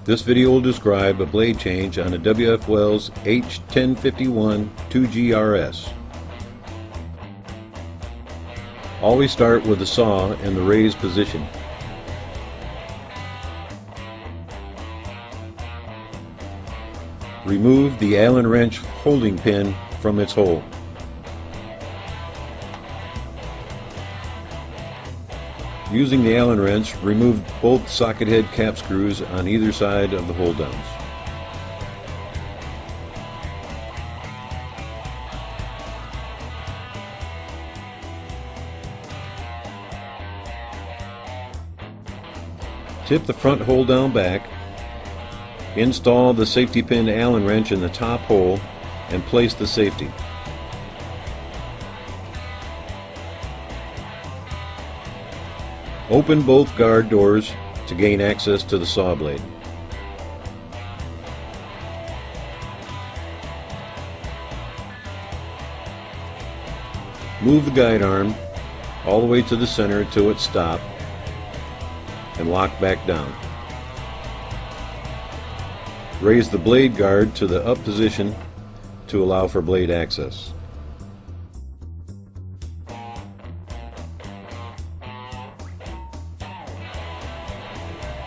This video will describe a blade change on a WELLS-H-1051 2Grs. Always start with the saw in the raised position. Remove the Allen wrench holding pin from its hole. Using the Allen wrench, remove both socket head cap screws on either side of the hold downs. Tip the front hold down back, install the safety pin Allen wrench in the top hole, and place the safety. Open both guard doors to gain access to the saw blade. Move the guide arm all the way to the center until it stops and lock back down. Raise the blade guard to the up position to allow for blade access.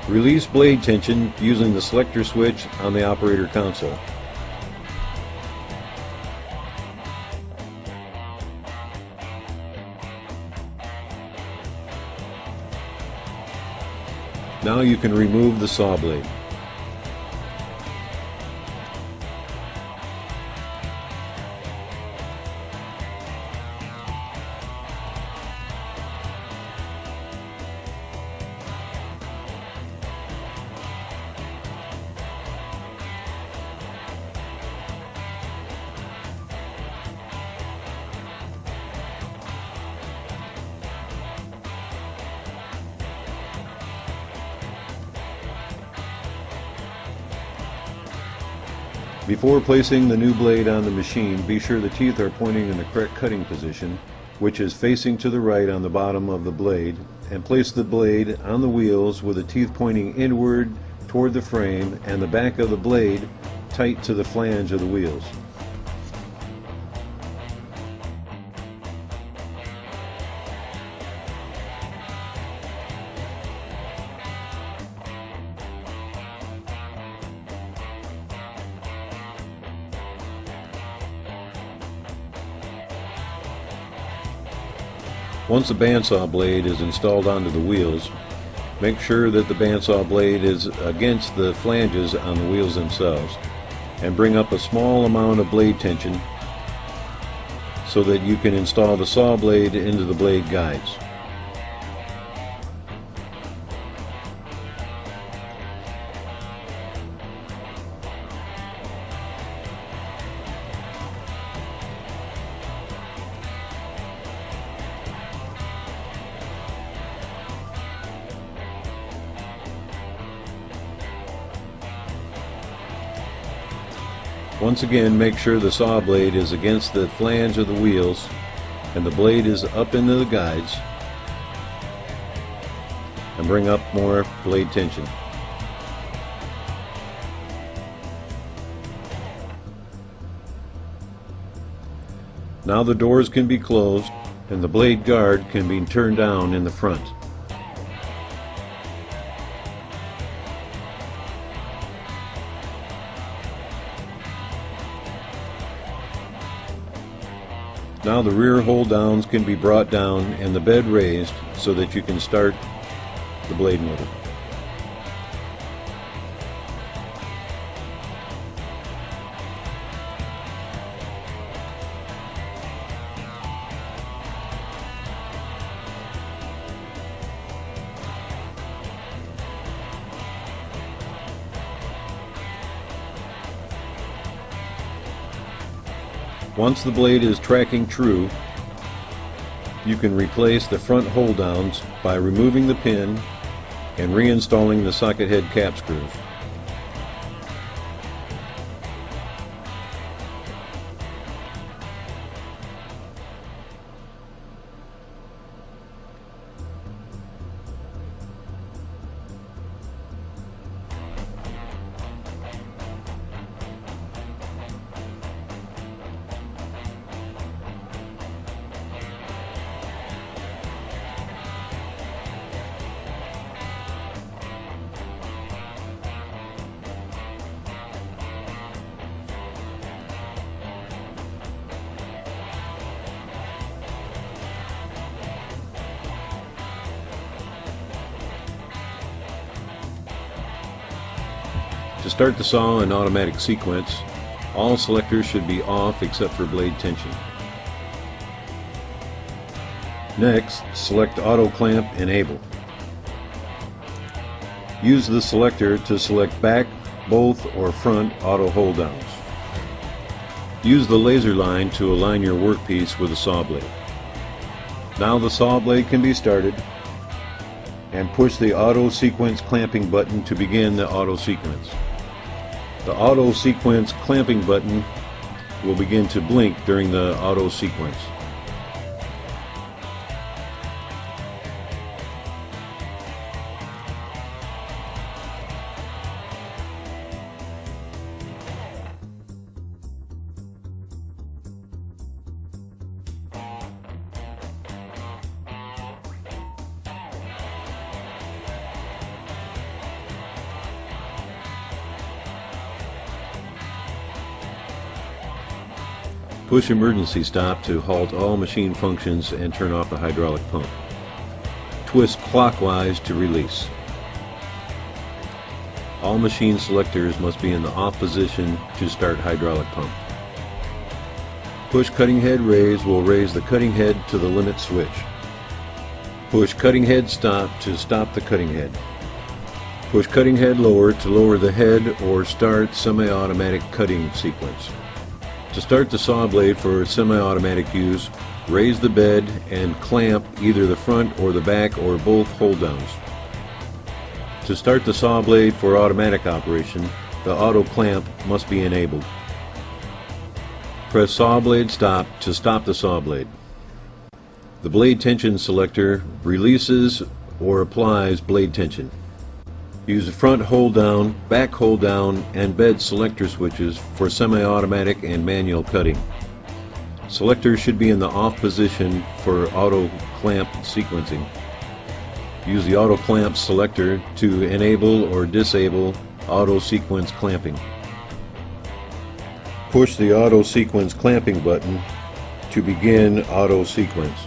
Release blade tension using the selector switch on the operator console. Now you can remove the saw blade. Before placing the new blade on the machine, be sure the teeth are pointing in the correct cutting position, which is facing to the right on the bottom of the blade, and place the blade on the wheels with the teeth pointing inward toward the frame and the back of the blade tight to the flange of the wheels. Once the bandsaw blade is installed onto the wheels, make sure that the bandsaw blade is against the flanges on the wheels themselves, and bring up a small amount of blade tension so that you can install the saw blade into the blade guides. Once again, make sure the saw blade is against the flange of the wheels and the blade is up into the guides, and bring up more blade tension. Now the doors can be closed and the blade guard can be turned down in the front. Now the rear hold downs can be brought down and the bed raised so that you can start the blade motor. Once the blade is tracking true, you can replace the front hold downs by removing the pin and reinstalling the socket head cap screws. To start the saw in automatic sequence, all selectors should be off except for blade tension. Next, select Auto Clamp Enable. Use the selector to select back, both, or front auto hold downs. Use the laser line to align your workpiece with the saw blade. Now the saw blade can be started, and push the auto sequence clamping button to begin the auto sequence. The auto sequence clamping button will begin to blink during the auto sequence. Push emergency stop to halt all machine functions and turn off the hydraulic pump. Twist clockwise to release. All machine selectors must be in the off position to start hydraulic pump. Push cutting head raise will raise the cutting head to the limit switch. Push cutting head stop to stop the cutting head. Push cutting head lower to lower the head or start semi-automatic cutting sequence. To start the saw blade for semi-automatic use, raise the bed and clamp either the front or the back or both hold downs. To start the saw blade for automatic operation, the auto clamp must be enabled. Press saw blade stop to stop the saw blade. The blade tension selector releases or applies blade tension. Use the front hold down, back hold down, and bed selector switches for semi-automatic and manual cutting. Selectors should be in the off position for auto clamp sequencing. Use the auto clamp selector to enable or disable auto sequence clamping. Push the auto sequence clamping button to begin auto sequence.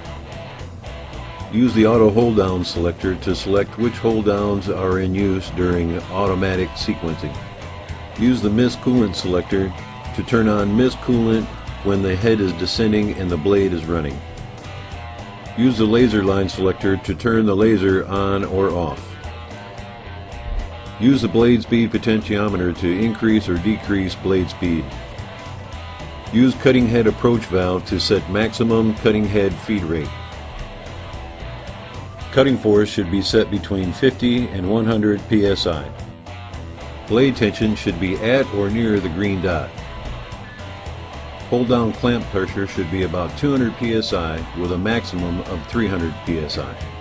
Use the auto hold down selector to select which hold downs are in use during automatic sequencing. Use the mist coolant selector to turn on mist coolant when the head is descending and the blade is running. Use the laser line selector to turn the laser on or off. Use the blade speed potentiometer to increase or decrease blade speed. Use cutting head approach valve to set maximum cutting head feed rate. Cutting force should be set between 50 and 100 psi. Blade tension should be at or near the green dot. Hold down clamp pressure should be about 200 psi with a maximum of 300 psi.